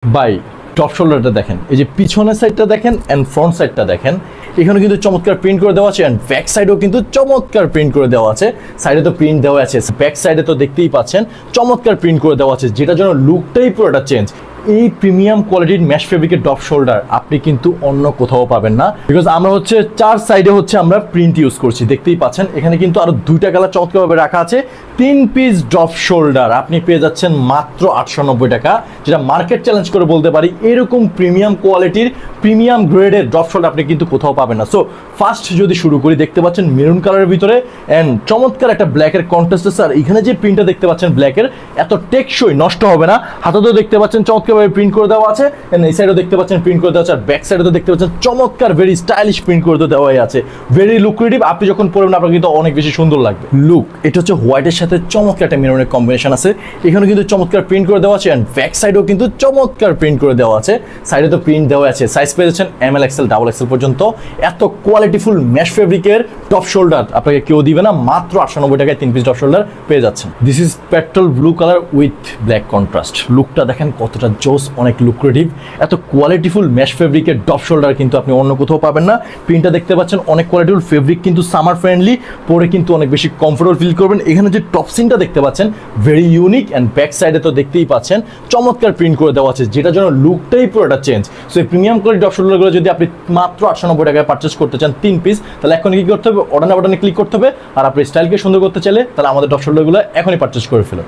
By top শোল্ডারটা দেখেন, এই যে পিছনের সাইডটা দেখেন এন্ড ফ্রন্ট সাইডটা দেখেন, এখানে কিন্তু চমৎকার প্রিন্ট করে দেওয়া আছে এন্ড ব্যাক সাইডেও কিন্তু চমৎকার প্রিন্ট করে দেওয়া আছে। সাইডে তো প্রিন্ট দেওয়া আছে, ব্যাক সাইডে তো দেখতেই পাচ্ছেন চমৎকার প্রিন্ট করে দেওয়া আছে, যেটার জন্য লুকটাই পুরোটা চেঞ্জ। এই প্রিমিয়াম কোয়ালিটির ম্যাশ ফেব্রিকের টপ শোল্ডার আপনি কিন্তু অন্য কোথাও পাবেন না, বিকজ আমরা হচ্ছে চার সাইডে হচ্ছে আমরা প্রিন্ট ইউজ করছি, দেখতেই পাচ্ছেন। এখানে কিন্তু আরো দুইটা কালার চমৎকারভাবে রাখা আছে। 3 পিস ড্রপ শোল্ডার আপনি পেয়ে যাচ্ছেন মাত্র 890 টাকা, যেটা মার্কেট চ্যালেঞ্জ করে বলতে পারি এরকম প্রিমিয়াম কোয়ালিটির প্রিমিয়াম গ্রেডের ড্রপ শোল্ডার আপনি কিন্তু কোথাও পাবেন না। সো ফার্স্ট যদি শুরু করি, দেখতে পাচ্ছেন মেরুন কালারের ভিতরে এন্ড চমৎকার একটা ব্ল্যাকের কন্ট্রাস্ট আছে। আর এখানে যে প্রিন্টটা দেখতে পাচ্ছেন ব্ল্যাকের, এত টেকসই, নষ্ট হবে না। হাতেও দেখতে পাচ্ছেন চমৎকারভাবে প্রিন্ট করে দেওয়া আছে, এন্ড এই সাইডেও দেখতে পাচ্ছেন প্রিন্ট করে দেওয়া আছে, আর ব্যাক সাইডেও দেখতে পাচ্ছেন চমৎকার ভেরি স্টাইলিশ প্রিন্ট করে দেওয়াই আছে, ভেরি লুক্রেটিভ। আপনি যখন পরবেন আপনার কিন্তু অনেক বেশি সুন্দর লাগবে। লুক এটা হচ্ছে হোয়াইটের সাথে চমৎকার একটা মেরুনের কম্বিনেশন আছে, এখানে কিন্তু চমৎকার প্রিন্ট করে দেওয়া আছে এন্ড ব্যাক সাইডেও কিন্তু চমৎকার প্রিন্ট করে দেওয়া আছে। সাইডে তো প্রিন্ট দেওয়া আছে, সাইজ পেয়ে যাচ্ছেন ML XL XXL পর্যন্ত। এত কোয়ালিটিফুল ম্যাশ ফেব্রিকের টপ শোল্ডার আপনাকে কেউ দিবে না, মাত্র 890 টাকায় 3 পিস টপ শোল্ডার পেয়ে যাচ্ছেন। This is petrol blue colour with black contrast. লুকটা দেখেন কতটা জোস, অনেক লুক্রেটিভ। এত কোয়ালিটিফুল ম্যাশ ফেব্রিকের টপ শোল্ডার কিন্তু আপনি অন্য কোথাও পাবেন না। প্রিন্টটা দেখতে পাচ্ছেন অনেক কোয়ালিটিফুল ফেব্রিক, কিন্তু সামার ফ্রেন্ডলি, পরে কিন্তু অনেক বেশি কমফোর্টেবল ফিল করবেন। এখানে যে টপ সিনটা দেখতে পাচ্ছেন ভেরি ইউনিক এন্ড ব্যাক সাইডে তো দেখতেই পাচ্ছেন চমৎকার প্রিন্ট করে দেওয়া আছে, যেটার জন্য লুকটাই পুরোটা চেঞ্জ। সো এই প্রিমিয়াম কোয়ালিটি টপ শোল্ডারগুলো যদি আপনি মাত্র 890 টাকায় পারচেস করতে চান 3 পিস, তাহলে এখন কি করতে হবে? অর্ডার বাটনে ক্লিক করতে হবে। আর আপনি স্টাইলকে সুন্দর করতে চাইলে তাহলে আমাদের টপ শোল্ডারগুলো এখনই পারচেস করে ফেলুন।